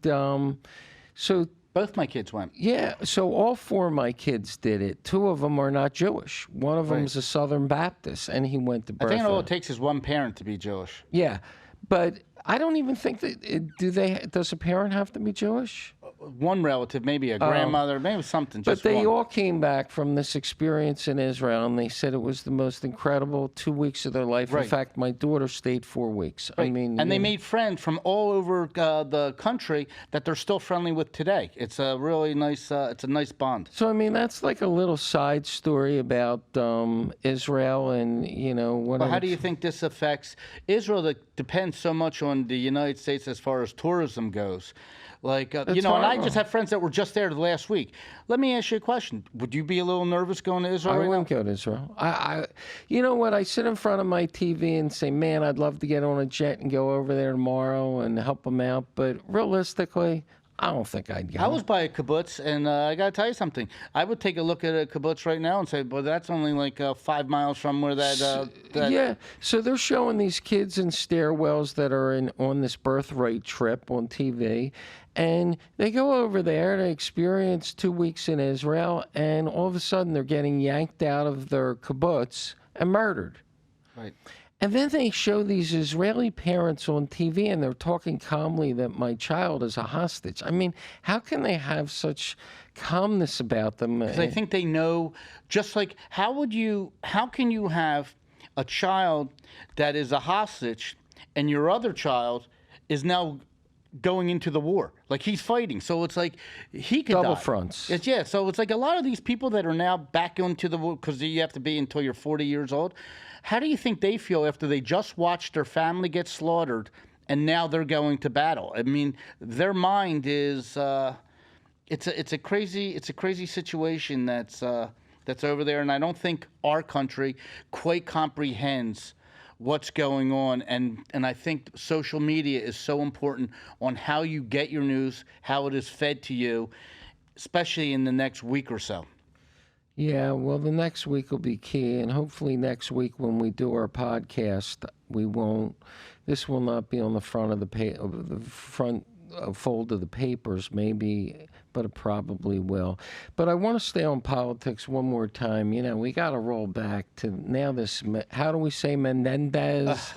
Speaker 1: so
Speaker 2: Both my kids went.
Speaker 1: yeah, so all 4 of my kids did it. 2 of them are not Jewish. One of them's a Southern Baptist, and he went to
Speaker 2: I think all
Speaker 1: birthright.
Speaker 2: it takes is one parent to be Jewish.
Speaker 1: Yeah, but I don't even think that does a parent have to be Jewish?
Speaker 2: One relative, maybe a grandmother, maybe something.
Speaker 1: But
Speaker 2: Just
Speaker 1: they
Speaker 2: one.
Speaker 1: all came back from this experience in Israel, and they said it was the most incredible 2 weeks of their life. In
Speaker 2: Right.
Speaker 1: fact, my daughter stayed 4 weeks. I mean,
Speaker 2: And they made friends from all over the country that they're still friendly with today. It's a really nice. It's a nice bond.
Speaker 1: So I mean, that's like a little side story about Israel, and what.
Speaker 2: But how do you think this affects Israel? That depends so much on the United States as far as tourism goes. Like, and I
Speaker 1: horrible.
Speaker 2: just have friends that were just there the last week. Let me ask you a question. Would you be a little nervous going to Israel
Speaker 1: I
Speaker 2: right
Speaker 1: wouldn't go to Israel. You know what? I sit in front of my TV and say, man, I'd love to get on a jet and go over there tomorrow and help them out. But realistically, I don't think I'd go.
Speaker 2: I was by a kibbutz, and I got to tell you something. I would take a look at a kibbutz right now and say, well, that's only like 5 miles from where that
Speaker 1: Yeah, so they're showing these kids in stairwells that are on this birthright trip on TV, and they go over there to experience 2 weeks in Israel, and all of a sudden they're getting yanked out of their kibbutz and murdered.
Speaker 2: Right.
Speaker 1: And then they show these Israeli parents on TV, and they're talking calmly that my child is a hostage. I mean, how can they have such calmness about them?
Speaker 2: Because I think they know, just like, how can you have a child that is a hostage and your other child is now going into the war? Like, he's fighting. So it's like he could
Speaker 1: Double
Speaker 2: die.
Speaker 1: fronts.
Speaker 2: Yeah, so it's like a lot of these people that are now back into the war, because you have to be until you're 40 years old. How do you think they feel after they just watched their family get slaughtered and now they're going to battle? I mean, their mind is it's a crazy situation that's over there, and I don't think our country quite comprehends what's going on, and I think social media is so important on how you get your news, how it is fed to you, especially in the next week or so.
Speaker 1: Yeah, well, the next week will be key, and hopefully next week when we do our podcast, this will not be on the front of the front fold of the papers, maybe, but it probably will. But I want to stay on politics one more time. We got to roll back to now this, how do we say Menendez?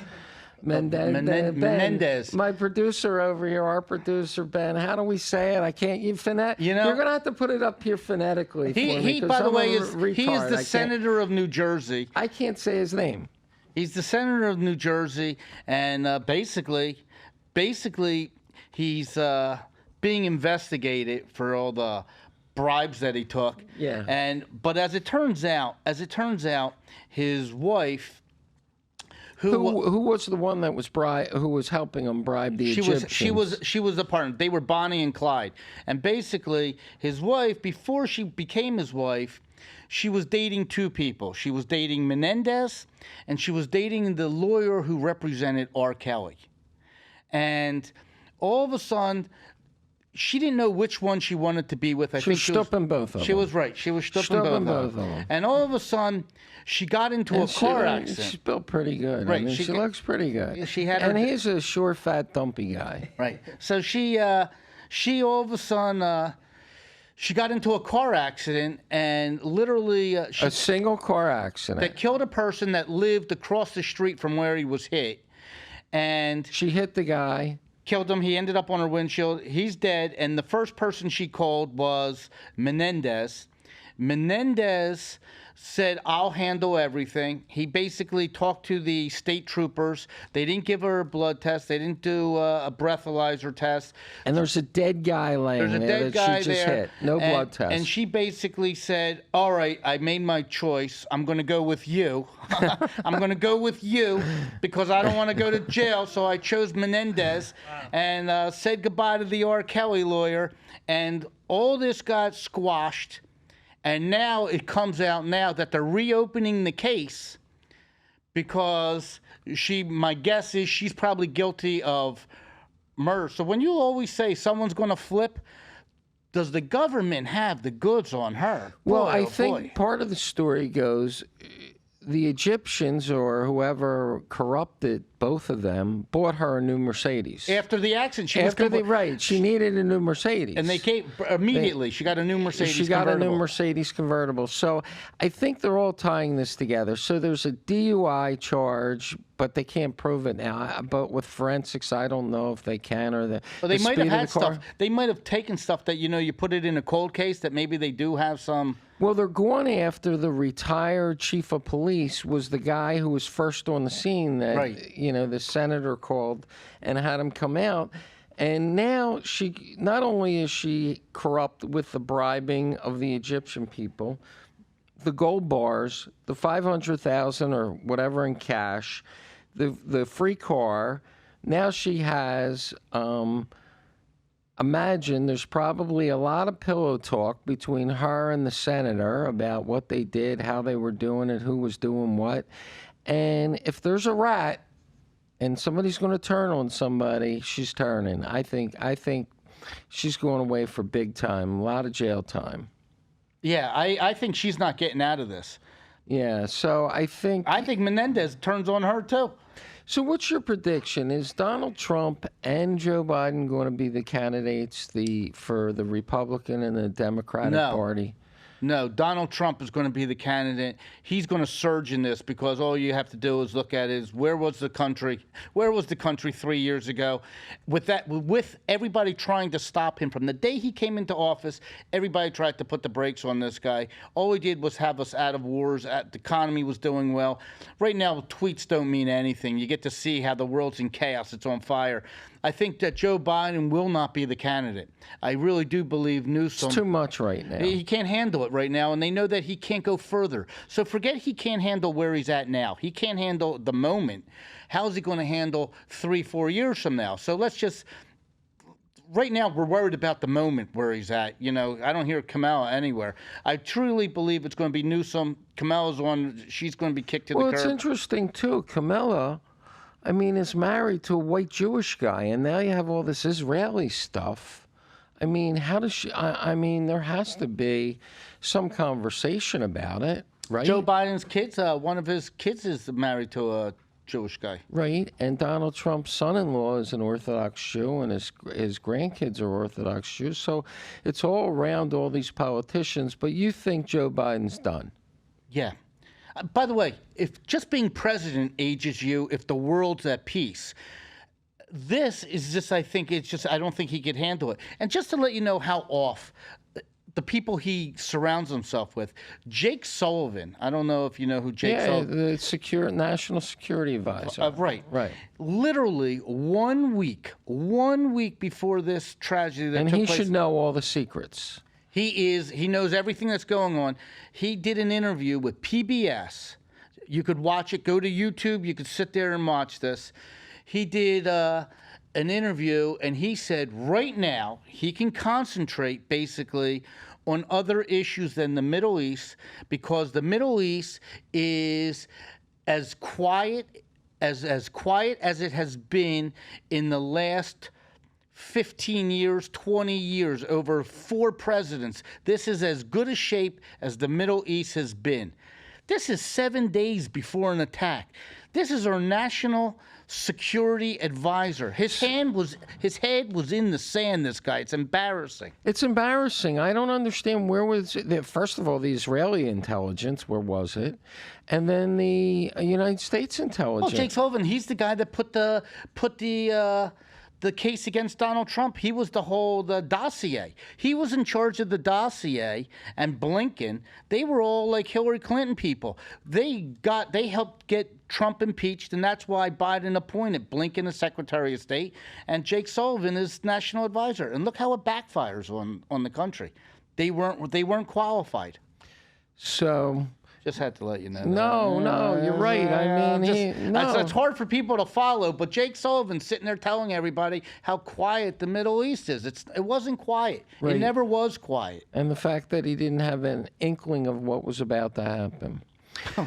Speaker 2: Menendez.
Speaker 1: My producer over here, our producer Ben. How do we say it? I can't. You're gonna have to put it up here phonetically.
Speaker 2: He
Speaker 1: for me,
Speaker 2: by
Speaker 1: 'cause
Speaker 2: the
Speaker 1: I'm
Speaker 2: way,
Speaker 1: a retard.
Speaker 2: he is the senator of New Jersey.
Speaker 1: I can't say his name.
Speaker 2: He's the senator of New Jersey, and basically, he's being investigated for all the bribes that he took.
Speaker 1: Yeah.
Speaker 2: But as it turns out, his wife,
Speaker 1: who was the one that was who was helping him bribe the Egyptians?
Speaker 2: She was the partner. They were Bonnie and Clyde, and basically his wife, before she became his wife, she was dating two people. She was dating Menendez, and she was dating the lawyer who represented R. Kelly. And all of a sudden, she didn't know which one she wanted to be with.
Speaker 1: She was stupping both of them.
Speaker 2: She was right. She was stupping both of them. And all of a sudden, she got into a car accident.
Speaker 1: She's built pretty good.
Speaker 2: Right.
Speaker 1: I mean, she looks pretty good.
Speaker 2: She had
Speaker 1: and he's a short, fat, dumpy guy.
Speaker 2: Right. So she all of a sudden, she got into a car accident, and literally a
Speaker 1: single car accident
Speaker 2: that killed a person that lived across the street from where he was hit. And
Speaker 1: she hit the guy.
Speaker 2: Killed him. He ended up on her windshield. He's dead. And the first person she called was Menendez. Menendez said, "I'll handle everything." He basically talked to the state troopers. They didn't give her a blood test. They didn't do a breathalyzer test.
Speaker 1: And there's a dead guy laying there that she just hit. No blood test.
Speaker 2: And she basically said, "All right, I made my choice. I'm going to go with you. I'm going to go with you because I don't want to go to jail." So I chose Menendez and said goodbye to the R. Kelly lawyer. And all this got squashed. And now it comes out now that they're reopening the case because my guess is she's probably guilty of murder. So when you always say someone's going to flip, does the government have the goods on her?
Speaker 1: Well, I think part of the story goes, the Egyptians or whoever corrupted both of them bought her a new Mercedes.
Speaker 2: After the accident,
Speaker 1: she needed a new Mercedes.
Speaker 2: And they came immediately. She got a new Mercedes convertible.
Speaker 1: A new Mercedes convertible. So I think they're all tying this together. So there's a DUI charge, but they can't prove it now. But with forensics, I don't know if they can or the.
Speaker 2: Well, they might have had stuff. They might have taken stuff that you put it in a cold case that maybe they do have some.
Speaker 1: Well, they're going after the retired chief of police, was the guy who was first on the scene that, the senator called and had him come out. And now not only is she corrupt with the bribing of the Egyptian people, the gold bars, the $500,000 or whatever in cash, the free car. Now she has, imagine there's probably a lot of pillow talk between her and the senator about what they did, how they were doing it, who was doing what. And if there's a rat and somebody's going to turn on somebody, she's turning. I think she's going away for big time, a lot of jail time.
Speaker 2: Yeah, I think she's not getting out of this.
Speaker 1: Yeah, so I think
Speaker 2: Menendez turns on her too.
Speaker 1: So what's your prediction? Is Donald Trump and Joe Biden going to be the candidates for the Republican and the Democratic Party?
Speaker 2: No, Donald Trump is going to be the candidate. He's going to surge in this because all you have to do is look at is where was the country 3 years ago, with everybody trying to stop him from the day he came into office. Everybody tried to put the brakes on this guy. All he did was have us out of wars. The economy was doing well. Right now, tweets don't mean anything. You get to see how the world's in chaos. It's on fire. I think that Joe Biden will not be the candidate. I really do believe Newsom.
Speaker 1: It's too much right now.
Speaker 2: He can't handle it right now, and they know that he can't go further. So forget he can't handle where he's at now. He can't handle the moment. How's he going to handle 3-4 years from now? So let's just. Right now, we're worried about the moment where he's at. I don't hear Kamala anywhere. I truly believe it's going to be Newsom. Kamala's one. She's going to be kicked to the curb.
Speaker 1: Well, it's interesting too. Kamala, is married to a white Jewish guy, and now you have all this Israeli stuff. How does she? There has to be some conversation about it, right?
Speaker 2: Joe Biden's kids, one of his kids is married to a Jewish guy.
Speaker 1: Right, and Donald Trump's son-in-law is an Orthodox Jew, and his grandkids are Orthodox Jews. So it's all around all these politicians. But you think Joe Biden's done?
Speaker 2: Yeah. By the way, if just being president ages you, if the world's at peace, this is just, I don't think he could handle it. And just to let you know how off, the people he surrounds himself with. Jake Sullivan. I don't know if you know who Jake Sullivan.
Speaker 1: The national security advisor.
Speaker 2: Right.
Speaker 1: Right.
Speaker 2: Literally 1 week before this tragedy that
Speaker 1: And
Speaker 2: took
Speaker 1: he
Speaker 2: place.
Speaker 1: should know all the secrets.
Speaker 2: He knows everything that's going on. He did an interview with PBS. You could watch it. Go to YouTube. You could sit there and watch this. He did an interview, and he said right now he can concentrate basically on other issues than the Middle East, because the Middle East is as quiet as it has been in the last 15 years, 20 years, over 4 presidents. This is as good a shape as the Middle East has been. This is 7 days before an attack. This is our national security advisor. His head was in the sand, this guy. It's embarrassing.
Speaker 1: It's embarrassing. I don't understand where was it. First of all, the Israeli intelligence, where was it? And then the United States intelligence.
Speaker 2: Well, Jake Sullivan, he's the guy that put the case against Donald Trump. He was the dossier. He was in charge of the dossier, and Blinken, they were all like Hillary Clinton people. They helped get Trump impeached, and that's why Biden appointed Blinken as Secretary of State and Jake Sullivan as national advisor. And look how it backfires on the country. They weren't qualified.
Speaker 1: So
Speaker 2: just had to let you know.
Speaker 1: No, you're right. I mean,
Speaker 2: it's hard for people to follow, but Jake Sullivan's sitting there telling everybody how quiet the Middle East is. It wasn't quiet.
Speaker 1: Right.
Speaker 2: It never was quiet.
Speaker 1: And the fact that he didn't have an inkling of what was about to happen.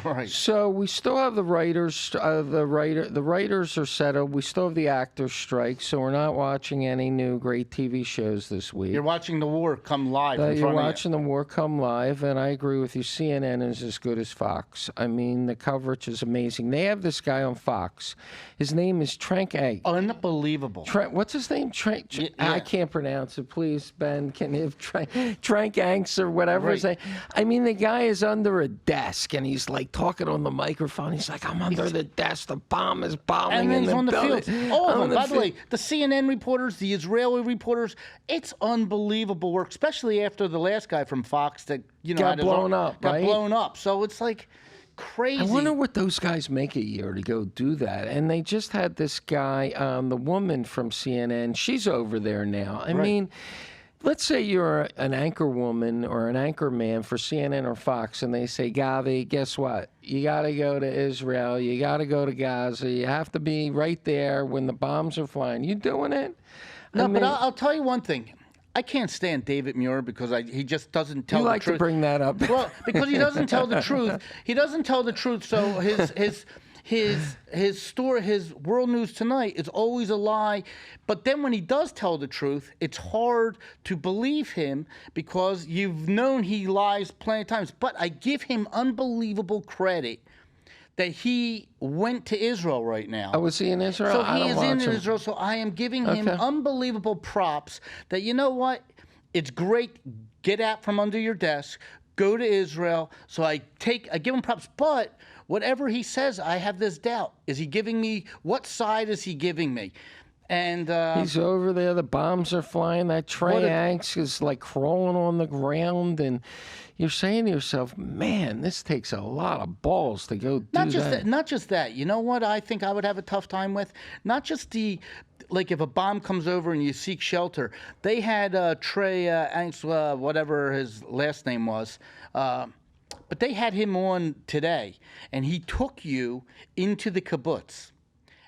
Speaker 2: Right.
Speaker 1: So we still have the writers. The writers are settled. We still have the actors' strike, so we're not watching any new great TV shows this week.
Speaker 2: You're watching the war come live.
Speaker 1: You're watching the war come live, and I agree with you. CNN is as good as Fox. I mean, the coverage is amazing. They have this guy on Fox. His name is Trank Egg.
Speaker 2: Unbelievable.
Speaker 1: What's his name?
Speaker 2: Yeah.
Speaker 1: I can't pronounce it. Please, Ben, can you Trank Anks or whatever
Speaker 2: Right.
Speaker 1: his name? I mean, the guy is under a desk, and he's like talking on the microphone. He's like, I'm under the desk. The bomb is bombing
Speaker 2: And then
Speaker 1: in
Speaker 2: he's
Speaker 1: the
Speaker 2: on the
Speaker 1: building.
Speaker 2: field. All of them. By the way, the CNN reporters, the Israeli reporters, it's unbelievable work, especially after the last guy from Fox that
Speaker 1: Got blown up.
Speaker 2: So it's like crazy.
Speaker 1: I wonder what those guys make a year to go do that. And they just had this guy, the woman from CNN. She's over there now. I mean, let's say you're an anchor woman or an anchor man for CNN or Fox, and they say, Govy, guess what? You got to go to Israel. You got to go to Gaza. You have to be right there when the bombs are flying. You doing it?
Speaker 2: No, but I'll tell you one thing. I can't stand David Muir because he just doesn't tell the truth.
Speaker 1: You like to bring that up.
Speaker 2: Well, because he doesn't tell the truth. He doesn't tell the truth, so his story, his World News Tonight, is always a lie. But then when he does tell the truth, it's hard to believe him because you've known he lies plenty of times. But I give him unbelievable credit that he went to Israel right now.
Speaker 1: Oh, was he in Israel?
Speaker 2: So
Speaker 1: I
Speaker 2: he
Speaker 1: don't
Speaker 2: is
Speaker 1: watch
Speaker 2: in
Speaker 1: him.
Speaker 2: Israel, so I am giving him unbelievable props that, you know what? It's great. Get out from under your desk. Go to Israel. So I give him props. But whatever he says, I have this doubt. Is he giving me, what side is he giving me? And
Speaker 1: he's over there. The bombs are flying. That Trey Anks is like crawling on the ground, and you're saying to yourself, "Man, this takes a lot of balls to go do that."
Speaker 2: Not just that. You know what? I think I would have a tough time with not just like if a bomb comes over and you seek shelter. They had Trey Anks, whatever his last name was. But they had him on today, and he took you into the kibbutz.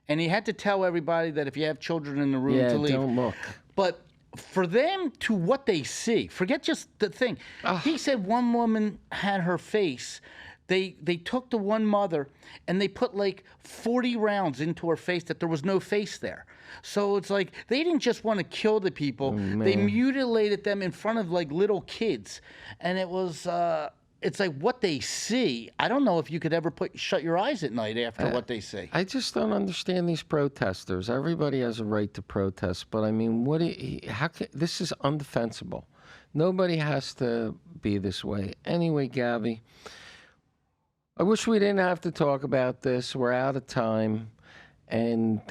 Speaker 2: And he had to tell everybody that if you have children in the room to leave.
Speaker 1: Don't look.
Speaker 2: But for them to what they see, forget just the thing. He said one woman had her face. They took the one mother and they put like 40 rounds into her face that there was no face there. So it's like they didn't just want to kill the people. They mutilated them in front of like little kids. And it was... it's like what they see. I don't know if you could ever shut your eyes at night after what they see.
Speaker 1: I just don't understand these protesters. Everybody has a right to protest, but I mean, this is undefensible. Nobody has to be this way. Anyway, Govy, I wish we didn't have to talk about this. We're out of time, and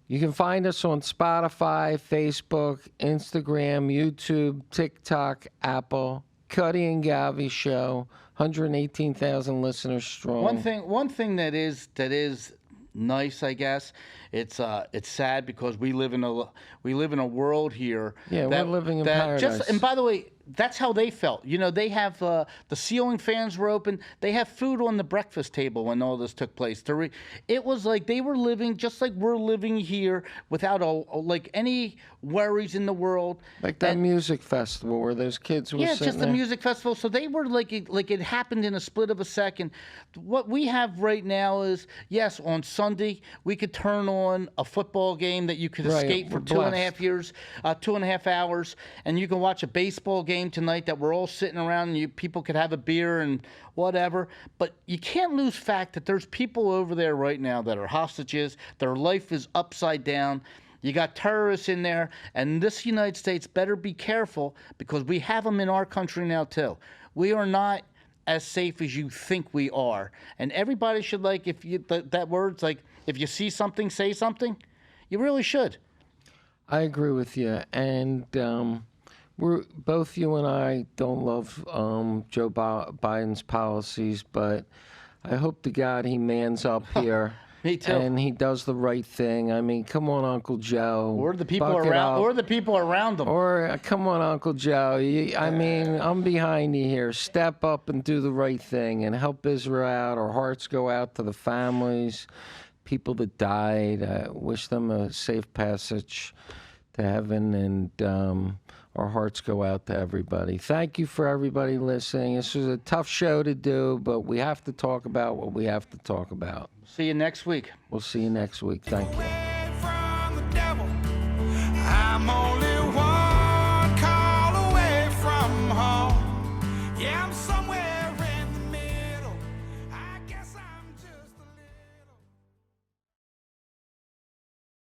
Speaker 1: You can find us on Spotify, Facebook, Instagram, YouTube, TikTok, Apple. Cuddy and Govy Show, 118,000 listeners strong.
Speaker 2: One thing that is nice, I guess. It's sad because we live in a world here.
Speaker 1: Yeah, we're living in paradise.
Speaker 2: And by the way, that's how they felt. You know, they have the ceiling fans were open. They have food on the breakfast table when all this took place. It was like they were living just like we're living here without like any worries in the world.
Speaker 1: Like that music festival where those kids were sitting
Speaker 2: just
Speaker 1: there.
Speaker 2: the music festival. So they were like it happened in a split of a second. What we have right now is, yes, on Sunday we could turn on a football game that you could escape for 2.5 hours, and you can watch a baseball game tonight that we're all sitting around and people could have a beer and whatever. But you can't lose fact that there's people over there right now that are hostages. Their life is upside down. You got terrorists in there, and this United States better be careful because we have them in our country now too. We are not as safe as you think we are, and everybody should, like, if you that word's like, if you see something, say something. You really should.
Speaker 1: I agree with you, and we're both, you and I don't love Joe Biden's policies, but I hope to God he mans up here.
Speaker 2: Me too.
Speaker 1: And he does the right thing. I mean, come on, Uncle Joe.
Speaker 2: Or the people around him.
Speaker 1: Or come on, Uncle Joe. I mean, I'm behind you here. Step up and do the right thing and help Israel out. Our hearts go out to the families, people that died. I wish them a safe passage to heaven, and our hearts go out to everybody. Thank you for everybody listening. This was a tough show to do, but we have to talk about what we have to talk about.
Speaker 2: See you next week.
Speaker 1: We'll see you next week. Thank you.
Speaker 3: I'm on